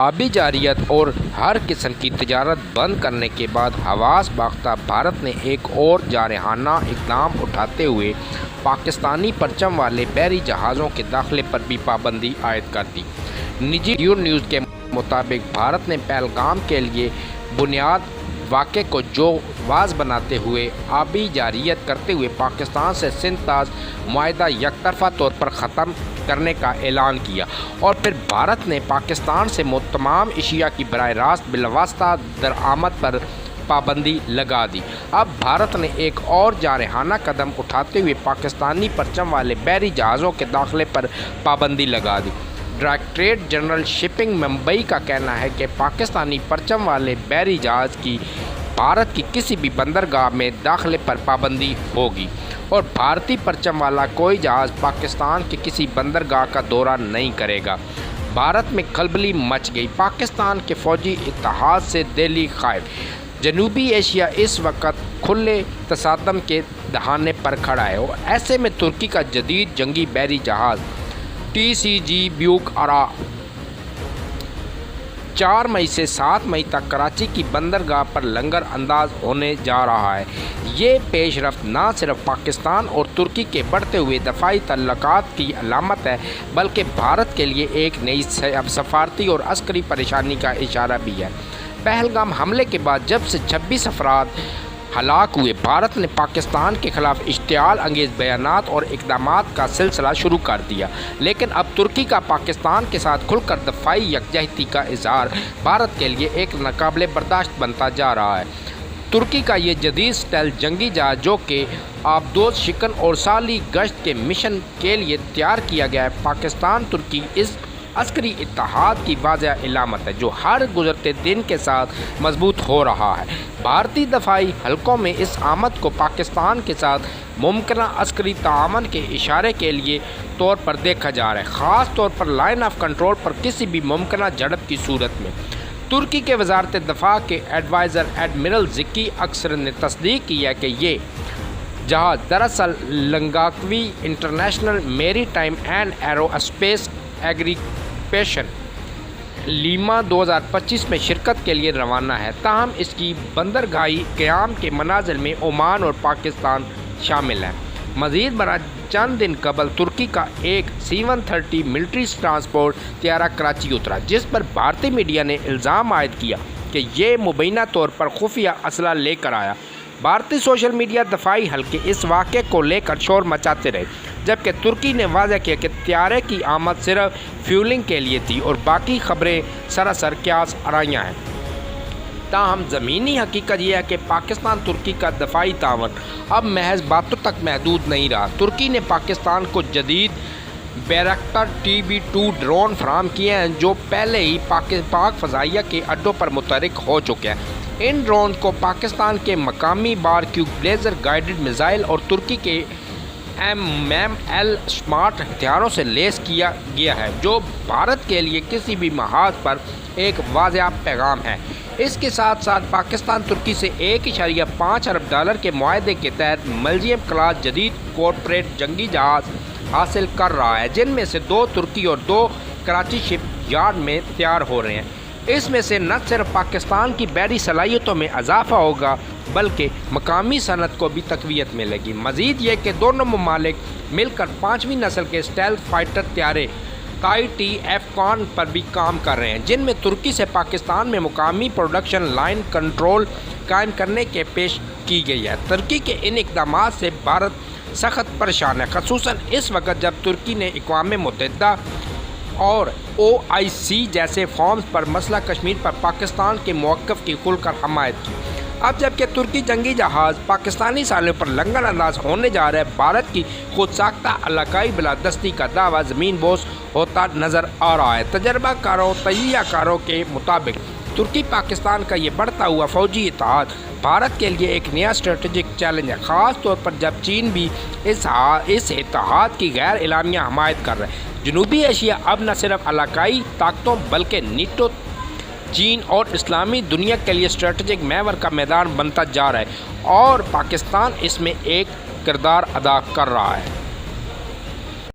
آبی جارحیت اور ہر قسم کی تجارت بند کرنے کے بعد حواس باختہ بھارت نے ایک اور جارحانہ اقدام اٹھاتے ہوئے پاکستانی پرچم والے بحری جہازوں کے داخلے پر بھی پابندی عائد کر دی۔ نجی نیوز کے مطابق بھارت نے پہلگام کے لیے بنیاد واقعے کو جو واضح بناتے ہوئے آبی جارحیت کرتے ہوئے پاکستان سے سندھ طاس معاہدہ یک طرفہ طور پر ختم کرنے کا اعلان کیا، اور پھر بھارت نے پاکستان سے تمام اشیاء کی براہ راست بالواسطہ درآمد پر پابندی لگا دی۔ اب بھارت نے ایک اور جارحانہ قدم اٹھاتے ہوئے پاکستانی پرچم والے بحری جہازوں کے داخلے پر پابندی لگا دی۔ ڈائریکٹریٹ جنرل شپنگ ممبئی کا کہنا ہے کہ پاکستانی پرچم والے بحری جہاز کی بھارت کی کسی بھی بندرگاہ میں داخلے پر پابندی ہوگی، اور بھارتی پرچم والا کوئی جہاز پاکستان کے کسی بندرگاہ کا دورہ نہیں کرے گا۔ بھارت میں کھلبلی مچ گئی، پاکستان کے فوجی اتحاد سے دہلی خائف۔ جنوبی ایشیا اس وقت کھلے تصادم کے دہانے پر کھڑا ہے، اور ایسے میں ترکی کا جدید جنگی بحری جہاز TCG بیوک آرا 4 مئی سے 7 مئی تک کراچی کی بندرگاہ پر لنگر انداز ہونے جا رہا ہے۔ یہ پیش رفت نہ صرف پاکستان اور ترکی کے بڑھتے ہوئے دفاعی تعلقات کی علامت ہے، بلکہ بھارت کے لیے ایک نئی سفارتی اور عسکری پریشانی کا اشارہ بھی ہے۔ پہلگام حملے کے بعد جب سے 26 افراد ہلاک ہوئے، بھارت نے پاکستان کے خلاف اشتعال انگیز بیانات اور اقدامات کا سلسلہ شروع کر دیا، لیکن اب ترکی کا پاکستان کے ساتھ کھل کر دفاعی یکجہتی کا اظہار بھارت کے لیے ایک ناقابل برداشت بنتا جا رہا ہے۔ ترکی کا یہ جدید اسٹائل جنگی جہاز، جو کہ آبدوز شکن اور سالی گشت کے مشن کے لیے تیار کیا گیا ہے، پاکستان ترکی اس عسکری اتحاد کی واضح علامت ہے، جو ہر گزرتے دن کے ساتھ مضبوط ہو رہا ہے۔ بھارتی دفاعی حلقوں میں اس آمد کو پاکستان کے ساتھ ممکنہ عسکری تعاون کے اشارے کے لیے طور پر دیکھا جا رہا ہے، خاص طور پر لائن آف کنٹرول پر کسی بھی ممکنہ جھڑپ کی صورت میں۔ ترکی کے وزارت دفاع کے ایڈوائزر ایڈمرل زکی اکثر نے تصدیق کی ہے کہ یہ جہاز دراصل لنگاکوی انٹرنیشنل میری time and arrow space aggregation Lima 2025 میں شرکت کے لیے روانہ ہے، تاہم اس کی بندرگاہی قیام کے منازل میں عمان اور پاکستان شامل ہیں۔ مزید برآں چند دن قبل ترکی کا ایک C-130 ملٹری ٹرانسپورٹ طیارہ کراچی اترا، جس پر بھارتی میڈیا نے الزام عائد کیا کہ یہ مبینہ طور پر خفیہ اسلحہ لے کر آیا۔ بھارتی سوشل میڈیا دفاعی حلقے اس واقعے کو لے کر شور مچاتے رہے، جبکہ ترکی نے واضح کیا کہ طیارے کی آمد صرف فیولنگ کے لیے تھی اور باقی خبریں سراسر قیاس آرائیاں ہیں۔ تاہم زمینی حقیقت یہ ہے کہ پاکستان ترکی کا دفاعی تعاون اب محض باتوں تک محدود نہیں رہا۔ ترکی نے پاکستان کو جدید بیرکٹر TB2 ڈرون فراہم کیے ہیں، جو پہلے ہی پاک فضائیہ کے اڈوں پر متحرک ہو چکے ہیں۔ ان ڈرون کو پاکستان کے مقامی بار-کیو لیزر گائیڈڈ میزائل اور ترکی کے MML اسمارٹ ہتھیاروں سے لیس کیا گیا ہے، جو بھارت کے لیے کسی بھی محاذ پر ایک واضح پیغام ہے۔ اس کے ساتھ ساتھ پاکستان ترکی سے $1.5 ارب کے معاہدے کے تحت ملزیم کلاس جدید کارپوریٹ جنگی جہاز حاصل کر رہا ہے، جن میں سے 2 ترکی اور 2 کراچی شپ یارڈ میں تیار ہو رہے ہیں۔ اس میں سے نہ صرف پاکستان کی بحری صلاحیتوں میں اضافہ ہوگا، بلکہ مقامی صنعت کو بھی تقویت ملے گی۔ مزید یہ کہ دونوں ممالک مل کر 5ویں نسل کے اسٹیلتھ فائٹر طیارے KTF-1 پر بھی کام کر رہے ہیں، جن میں ترکی سے پاکستان میں مقامی پروڈکشن لائن کنٹرول قائم کرنے کے پیش کی گئی ہے۔ ترکی کے ان اقدامات سے بھارت سخت پریشان ہے، خصوصاً اس وقت جب ترکی نے اقوام متحدہ اور OIC جیسے فورمز پر مسئلہ کشمیر پر پاکستان کے موقف کی کھل کر حمایت کی۔ اب جبکہ ترکی جنگی جہاز پاکستانی ساحلوں پر لنگر انداز ہونے جا رہا ہے، بھارت کی خود ساختہ علاقائی بالادستی کا دعویٰ زمین بوس ہوتا نظر آ رہا ہے۔ تجربہ کاروں تجزیہ کاروں کے مطابق ترکی پاکستان کا یہ بڑھتا ہوا فوجی اتحاد بھارت کے لیے ایک نیا اسٹریٹجک چیلنج ہے، خاص طور پر جب چین بھی اس اتحاد کی غیر اعلانیہ حمایت کر رہا ہے۔ جنوبی ایشیا اب نہ صرف علاقائی طاقتوں بلکہ نیٹو، چین اور اسلامی دنیا کے لیے اسٹریٹجک محور کا میدان بنتا جا رہا ہے، اور پاکستان اس میں ایک کردار ادا کر رہا ہے۔